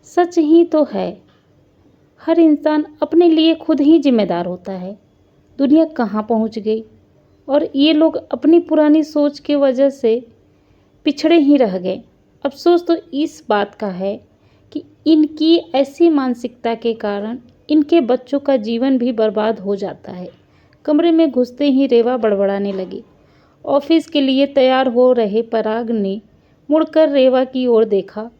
सच ही तो है, हर इंसान अपने लिए खुद ही जिम्मेदार होता है। दुनिया कहाँ पहुँच गई और ये लोग अपनी पुरानी सोच की वजह से पिछड़े ही रह गए। अफ़सोस तो इस बात का है कि इनकी ऐसी मानसिकता के कारण इनके बच्चों का जीवन भी बर्बाद हो जाता है। कमरे में घुसते ही रेवा बड़बड़ाने लगी। ऑफिस के लिए तैयार हो रहे पराग ने मुड़कर रेवा की ओर देखा।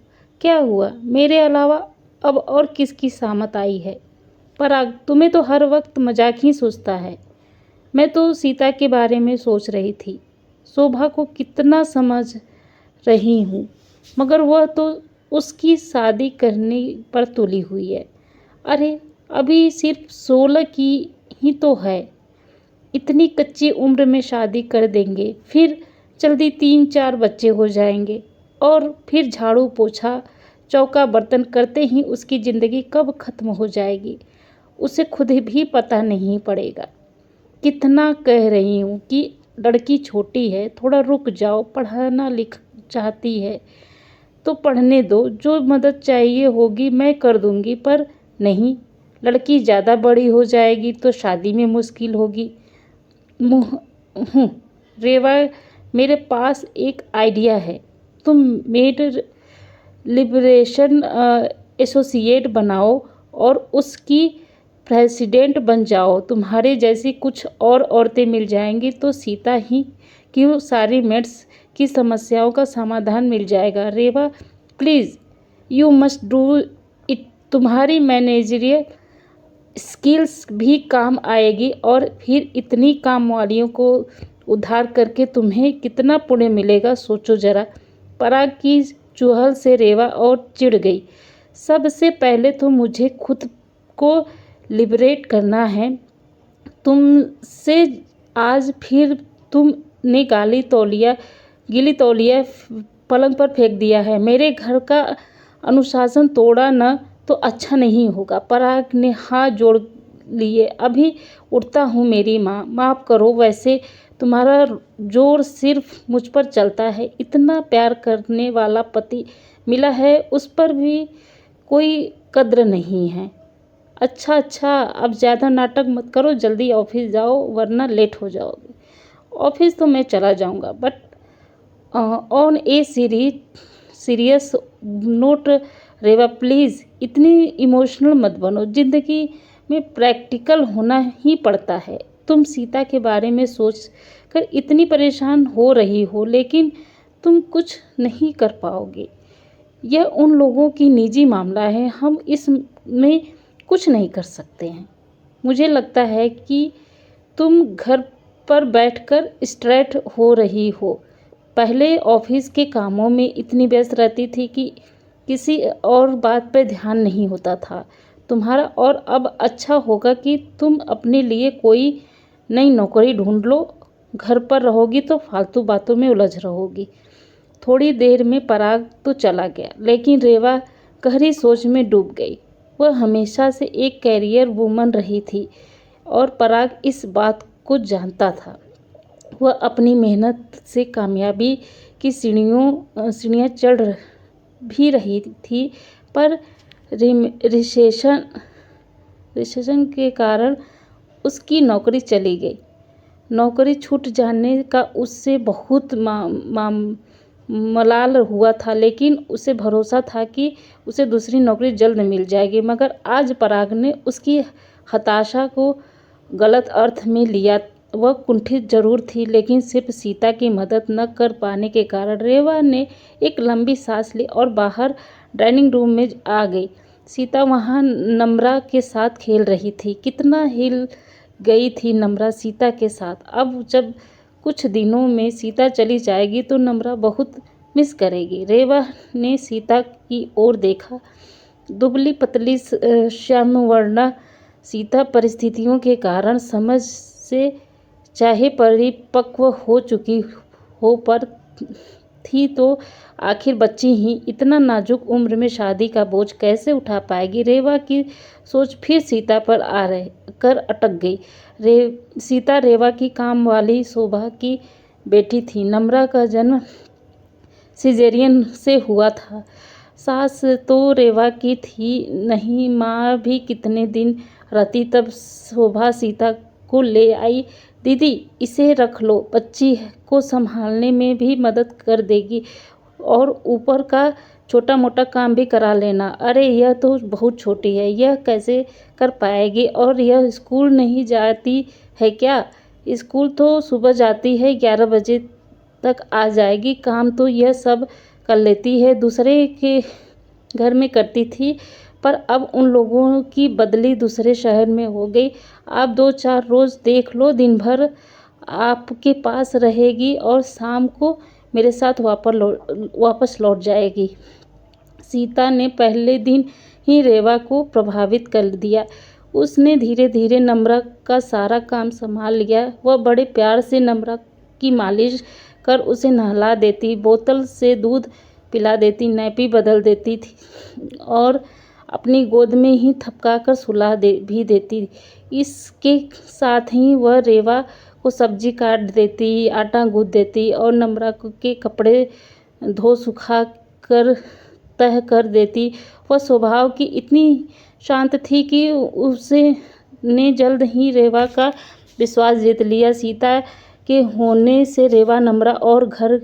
क्या हुआ? मेरे अलावा अब और किसकी सामत आई है? पराग, तुम्हें तो हर वक्त मजाक ही सूझता है। मैं तो सीता के बारे में सोच रही थी। शोभा को कितना समझ रही हूँ, मगर वह तो उसकी शादी करने पर तुली हुई है। अरे, अभी सिर्फ 16 की ही तो है। इतनी कच्ची उम्र में शादी कर देंगे, फिर जल्दी 3-4 बच्चे हो जाएंगे और फिर झाड़ू पोछा चौका बर्तन करते ही उसकी ज़िंदगी कब ख़त्म हो जाएगी उसे खुद भी पता नहीं पड़ेगा। कितना कह रही हूँ कि लड़की छोटी है, थोड़ा रुक जाओ। पढ़ना लिख चाहती है तो पढ़ने दो, जो मदद चाहिए होगी मैं कर दूंगी। पर नहीं, लड़की ज़्यादा बड़ी हो जाएगी तो शादी में मुश्किल होगी। मुँह हूँ रेवा, मेरे पास एक आइडिया है। तुम मेड लिबरेशन एसोसिएट बनाओ और उसकी प्रेसिडेंट बन जाओ। तुम्हारे जैसी कुछ और औरतें मिल जाएंगी तो सीता ही क्यों, सारी मेड्स की समस्याओं का समाधान मिल जाएगा। Reva please, you must do it. तुम्हारी मैनेजरियल स्किल्स भी काम आएगी और फिर इतनी काम वालियों को उद्धार करके तुम्हें कितना पुण्य मिलेगा, सोचो ज़रा। पराग की चुहल से रेवा और चिढ़ गई। सबसे पहले तो मुझे खुद को लिबरेट करना है तुमसे। आज फिर तुमने गीली तौलिया पलंग पर फेंक दिया है। मेरे घर का अनुशासन तोड़ा न तो अच्छा नहीं होगा। पराग ने हाथ जोड़ लिए। अभी उठता हूँ मेरी माँ, माफ़ करो। वैसे तुम्हारा जोर सिर्फ मुझ पर चलता है। इतना प्यार करने वाला पति मिला है, उस पर भी कोई कद्र नहीं है। अच्छा, अब ज़्यादा नाटक मत करो, जल्दी ऑफिस जाओ वरना लेट हो जाओगे। ऑफिस तो मैं चला जाऊंगा, but on a serious note Reva please इतनी इमोशनल मत बनो। ज़िंदगी में प्रैक्टिकल होना ही पड़ता है। तुम सीता के बारे में सोच कर इतनी परेशान हो रही हो, लेकिन तुम कुछ नहीं कर पाओगे। यह उन लोगों की निजी मामला है, हम इसमें कुछ नहीं कर सकते हैं। मुझे लगता है कि तुम घर पर बैठकर स्ट्रेस हो रही हो। पहले ऑफिस के कामों में इतनी व्यस्त रहती थी कि किसी और बात पर ध्यान नहीं होता था तुम्हारा। और अब अच्छा होगा कि तुम अपने लिए कोई नई नौकरी ढूंढ लो। घर पर रहोगी तो फालतू बातों में उलझ रहोगी। थोड़ी देर में पराग तो चला गया, लेकिन रेवा गहरी सोच में डूब गई। वह हमेशा से एक कैरियर वूमन रही थी और पराग इस बात को जानता था। वह अपनी मेहनत से कामयाबी की सीढ़ियाँ चढ़ भी रही थी, पर रिसेशन के कारण उसकी नौकरी चली गई। नौकरी छूट जाने का उससे बहुत मलाल हुआ था, लेकिन उसे भरोसा था कि उसे दूसरी नौकरी जल्द मिल जाएगी। मगर आज पराग ने उसकी हताशा को गलत अर्थ में लिया। वह कुंठित जरूर थी, लेकिन सिर्फ सीता की मदद न कर पाने के कारण। रेवा ने एक लंबी सांस ली और बाहर डाइनिंग रूम में आ गई। सीता वहाँ नम्रा के साथ खेल रही थी। कितना हिल गई थी नम्रा सीता के साथ। अब जब कुछ दिनों में सीता चली जाएगी तो नम्रा बहुत मिस करेगी। रेवा ने सीता की ओर देखा। दुबली पतली श्यामवर्णा सीता परिस्थितियों के कारण समझ से चाहे परिपक्व हो चुकी हो, पर थी तो आखिर बच्ची ही। इतना नाजुक उम्र में शादी का बोझ कैसे उठा पाएगी? रेवा की सोच फिर सीता पर कर अटक गई। सीता रेवा की काम वाली शोभा की बेटी थी। नम्रा का जन्म सिजेरियन से हुआ था। सास तो रेवा की थी नहीं, माँ भी कितने दिन रहती। तब शोभा सीता को ले आई। दीदी इसे रख लो, बच्ची को संभालने में भी मदद कर देगी और ऊपर का छोटा मोटा काम भी करा लेना। अरे यह तो बहुत छोटी है, यह कैसे कर पाएगी? और यह स्कूल नहीं जाती है क्या? स्कूल तो सुबह जाती है, 11 बजे तक आ जाएगी। काम तो यह सब कर लेती है, दूसरे के घर में करती थी, पर अब उन लोगों की बदली दूसरे शहर में हो गई। आप 2-4 रोज़ देख लो, दिन भर आपके पास रहेगी और शाम को मेरे साथ वापस लौट जाएगी। सीता ने पहले दिन ही रेवा को प्रभावित कर दिया। उसने धीरे धीरे नम्रा का सारा काम संभाल लिया। वह बड़े प्यार से नम्रा की मालिश कर उसे नहला देती, बोतल से दूध पिला देती, नैपी बदल देती थी और अपनी गोद में ही थपका कर सुला भी देती। इसके साथ ही वह रेवा को सब्जी काट देती, आटा गूँथ देती और नम्रा के कपड़े धो सुखा कर तह कर देती। वह स्वभाव की इतनी शांत थी कि उसे ने जल्द ही रेवा का विश्वास जीत लिया। सीता के होने से रेवा, नम्रा और घर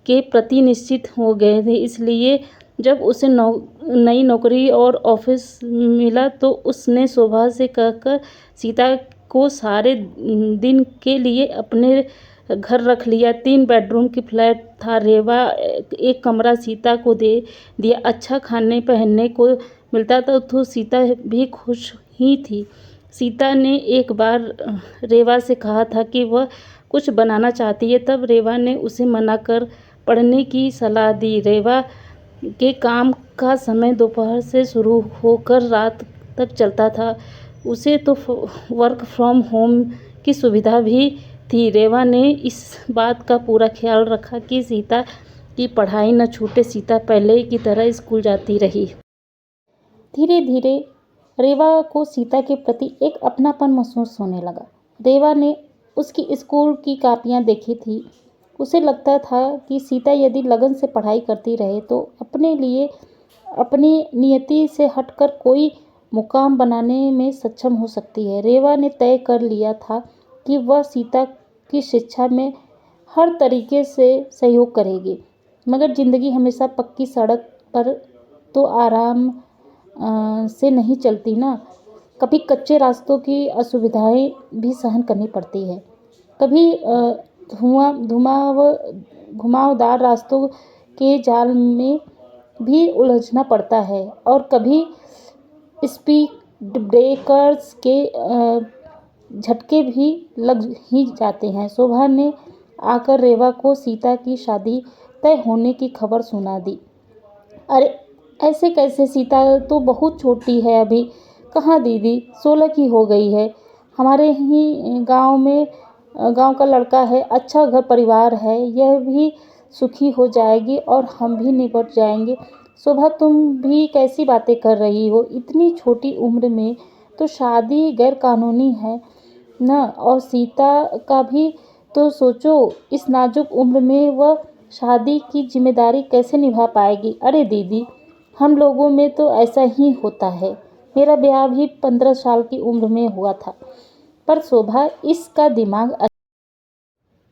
के प्रति निश्चित हो गए थे। इसलिए जब उसे नई नौकरी और ऑफिस मिला तो उसने शोभा से कहकर सीता को सारे दिन के लिए अपने घर रख लिया। 3 बेडरूम की फ्लैट था। रेवा एक कमरा सीता को दे दिया। अच्छा खाने पहनने को मिलता था तो सीता भी खुश ही थी। सीता ने एक बार रेवा से कहा था कि वह कुछ बनाना चाहती है, तब रेवा ने उसे मना कर पढ़ने की सलाह दी। रेवा के काम का समय दोपहर से शुरू होकर रात तक चलता था। उसे तो वर्क फ्रॉम होम की सुविधा भी थी। रेवा ने इस बात का पूरा ख्याल रखा कि सीता की पढ़ाई न छूटे। सीता पहले की तरह स्कूल जाती रही। धीरे धीरे रेवा को सीता के प्रति एक अपनापन महसूस होने लगा। रेवा ने उसकी स्कूल की कापियाँ देखी थी। उसे लगता था कि सीता यदि लगन से पढ़ाई करती रहे तो अपने लिए अपनी नियति से हटकर कोई मुकाम बनाने में सक्षम हो सकती है। रेवा ने तय कर लिया था कि वह सीता की शिक्षा में हर तरीके से सहयोग करेगी, मगर ज़िंदगी हमेशा पक्की सड़क पर तो आराम से नहीं चलती ना। कभी कच्चे रास्तों की असुविधाएं भी सहन करनी पड़ती है, कभी घुमावदार रास्तों के जाल में भी उलझना पड़ता है और कभी स्पीड ब्रेकर्स के झटके भी लग ही जाते हैं। शोभा ने आकर रेवा को सीता की शादी तय होने की खबर सुना दी। अरे ऐसे कैसे? सीता तो बहुत छोटी है अभी। कहाँ दीदी, 16 की हो गई है। हमारे ही गांव का लड़का है, अच्छा घर परिवार है, यह भी सुखी हो जाएगी और हम भी निपट जाएंगे। शोभा तुम भी कैसी बातें कर रही हो? इतनी छोटी उम्र में तो शादी गैर कानूनी है ना। और सीता का भी तो सोचो, इस नाजुक उम्र में वह शादी की जिम्मेदारी कैसे निभा पाएगी? अरे दीदी, हम लोगों में तो ऐसा ही होता है। मेरा ब्याह भी 15 साल की उम्र में हुआ था। पर शोभा, इसका दिमाग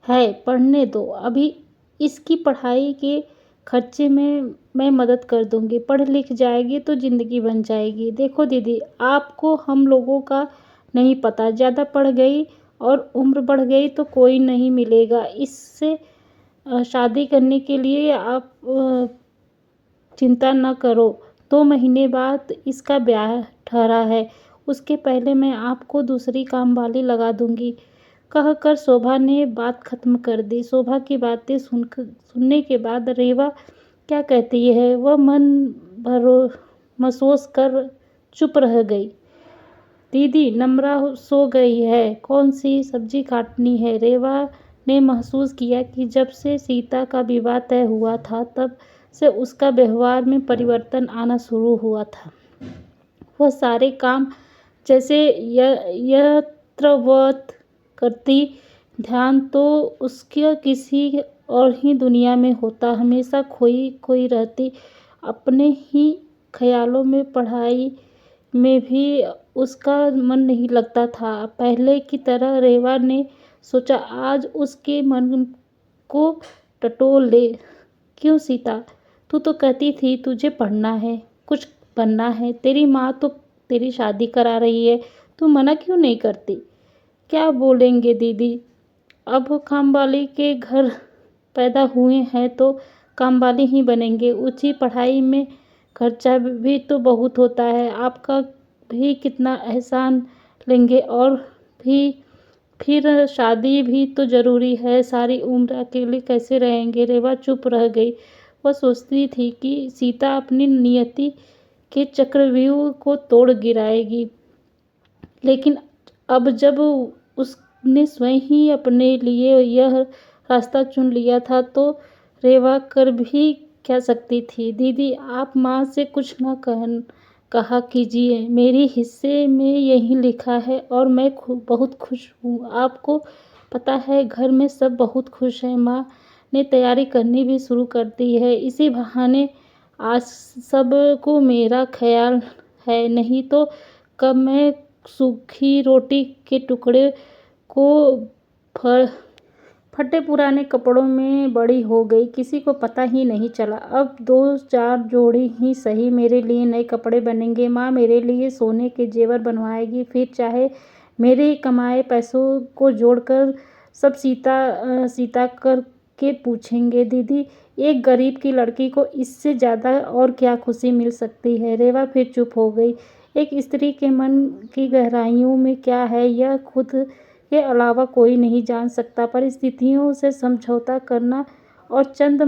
है, पढ़ने दो। अभी इसकी पढ़ाई के खर्चे में मैं मदद कर दूंगी। पढ़ लिख जाएगी तो ज़िंदगी बन जाएगी। देखो दीदी, आपको हम लोगों का नहीं पता, ज़्यादा पढ़ गई और उम्र बढ़ गई तो कोई नहीं मिलेगा। इससे शादी करने के लिए आप चिंता न करो। 2 महीने बाद इसका ब्याह ठहरा है, उसके पहले मैं आपको दूसरी काम वाली लगा दूंगी। कहकर शोभा ने बात खत्म कर दी। शोभा की बातें सुनने के बाद रेवा क्या कहती है, वह मन भरो महसूस कर चुप रह गई। दीदी, नम्रा सो गई है, कौन सी सब्जी काटनी है? रेवा ने महसूस किया कि जब से सीता का विवाह तय हुआ था तब से उसका व्यवहार में परिवर्तन आना शुरू हुआ था। वह सारे काम जैसे यत्रवत करती, ध्यान तो उसके किसी और ही दुनिया में होता। हमेशा खोई खोई रहती अपने ही ख़्यालों में। पढ़ाई में भी उसका मन नहीं लगता था पहले की तरह। रेवा ने सोचा आज उसके मन को टटोल ले। क्यों सीता, तू तो कहती थी तुझे पढ़ना है, कुछ बनना है। तेरी माँ तो तेरी शादी करा रही है, तू मना क्यों नहीं करती? क्या बोलेंगे दीदी? अब कामवाली के घर पैदा हुए हैं तो कामवाली ही बनेंगे। ऊंची पढ़ाई में खर्चा भी तो बहुत होता है। आपका भी कितना एहसान लेंगे। और भी फिर शादी भी तो ज़रूरी है। सारी उम्र अकेले कैसे रहेंगे? रेवा चुप रह गई। वह सोचती थी कि सीता अपनी नियति के चक्रव्यूह को तोड़ गिराएगी। लेकिन अब जब उसने स्वयं ही अपने लिए यह रास्ता चुन लिया था तो रेवा कर भी क्या सकती थी? दीदी, आप माँ से कुछ न कहा कीजिए। मेरे हिस्से में यही लिखा है और मैं बहुत खुश हूँ। आपको पता है घर में सब बहुत खुश हैं। माँ ने तैयारी करनी भी शुरू कर दी है। इसी बहाने आज सबको मेरा ख्याल है, नहीं तो कब मैं सूखी रोटी के टुकड़े को फटे पुराने कपड़ों में बड़ी हो गई। किसी को पता ही नहीं चला। अब 2-4 जोड़ी ही सही मेरे लिए नए कपड़े बनेंगे। माँ मेरे लिए सोने के जेवर बनवाएगी। फिर चाहे मेरे कमाए पैसों को जोड़कर सब सीता करके पूछेंगे। दीदी, एक गरीब की लड़की को इससे ज़्यादा और क्या खुशी मिल सकती है? रेवा फिर चुप हो गई। एक स्त्री के मन की गहराइयों में क्या है यह खुद के अलावा कोई नहीं जान सकता। परिस्थितियों से समझौता करना और चंद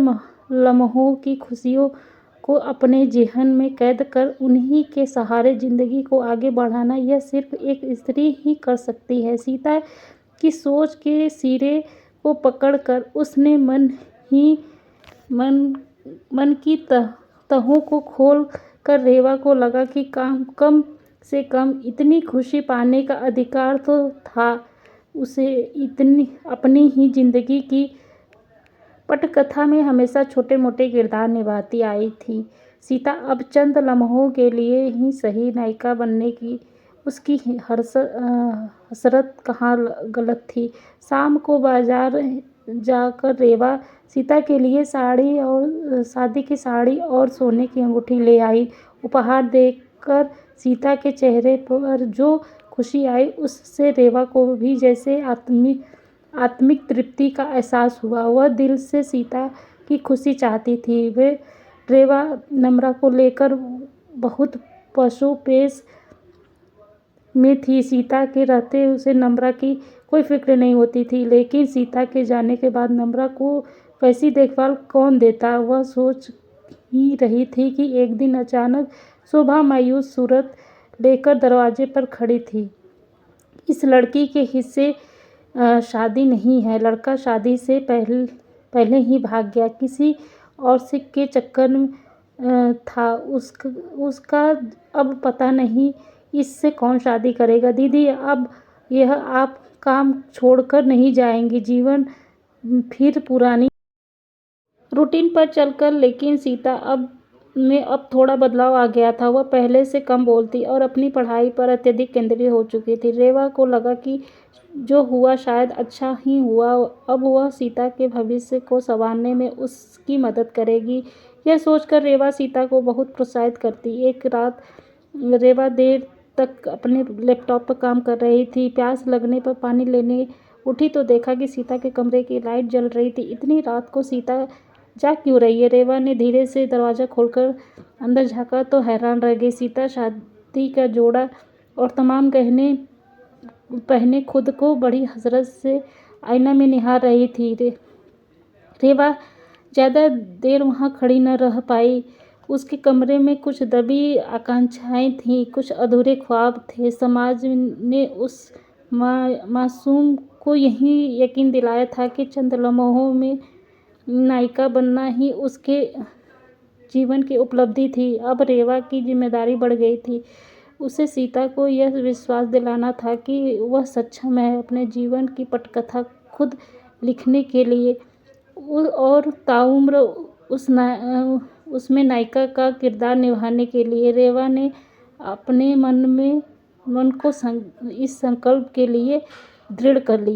लम्हों की खुशियों को अपने जेहन में कैद कर उन्हीं के सहारे जिंदगी को आगे बढ़ाना, यह सिर्फ एक स्त्री ही कर सकती है। सीता की सोच के सिरे को पकड़कर उसने मन की तहों को खोल कर रेवा को लगा कि कम से कम इतनी खुशी पाने का अधिकार तो था उसे। इतनी अपनी ही जिंदगी की पटकथा में हमेशा छोटे मोटे किरदार निभाती आई थी सीता। अब चंद लम्हों के लिए ही सही नायिका बनने की उसकी हसरत कहाँ गलत थी। शाम को बाजार जाकर रेवा सीता के लिए शादी की साड़ी और सोने की अंगूठी ले आई। उपहार देखकर सीता के चेहरे पर जो खुशी आई उससे रेवा को भी जैसे आत्मिक तृप्ति का एहसास हुआ। वह दिल से सीता की खुशी चाहती थी। रेवा नम्रा को लेकर बहुत पशुपेश में थी। सीता के रहते उसे नम्रा की कोई फिक्र नहीं होती थी, लेकिन सीता के जाने के बाद नम्रा को वैसी देखभाल कौन देता? वह सोच ही रही थी कि एक दिन अचानक शोभा मायूस सूरत लेकर दरवाजे पर खड़ी थी। इस लड़की के हिस्से शादी नहीं है। लड़का शादी से पहले ही भाग गया, किसी और के चक्कर में था। उसका अब पता नहीं इससे कौन शादी करेगा। दीदी, अब यह आप काम छोड़कर नहीं जाएंगी? जीवन फिर पुरानी रूटीन पर चलकर। लेकिन सीता में अब थोड़ा बदलाव आ गया था। वह पहले से कम बोलती और अपनी पढ़ाई पर अत्यधिक केंद्रित हो चुकी थी। रेवा को लगा कि जो हुआ शायद अच्छा ही हुआ। अब वह सीता के भविष्य को संवारने में उसकी मदद करेगी। यह सोचकर रेवा सीता को बहुत प्रोत्साहित करती। एक रात रेवा देर तक अपने लैपटॉप पर काम कर रही थी। प्यास लगने पर पानी लेने उठी तो देखा कि सीता के कमरे की लाइट जल रही थी। इतनी रात को सीता जाग क्यों रही है? रेवा ने धीरे से दरवाज़ा खोलकर अंदर झाँका तो हैरान रह गई। सीता शादी का जोड़ा और तमाम गहने पहने खुद को बड़ी हसरत से आईना में निहार रही थी। रेवा ज़्यादा देर वहाँ खड़ी न रह पाई। उसके कमरे में कुछ दबी आकांक्षाएं थीं, कुछ अधूरे ख्वाब थे। समाज ने उस मासूम को यही यकीन दिलाया था कि चंद लम्हों में नायिका बनना ही उसके जीवन की उपलब्धि थी। अब रेवा की जिम्मेदारी बढ़ गई थी। उसे सीता को यह विश्वास दिलाना था कि वह सक्षम है अपने जीवन की पटकथा खुद लिखने के लिए। और ताउम्र उसमें नायिका का किरदार निभाने के लिए रेवा ने अपने मन को इस संकल्प के लिए दृढ़ कर लिया।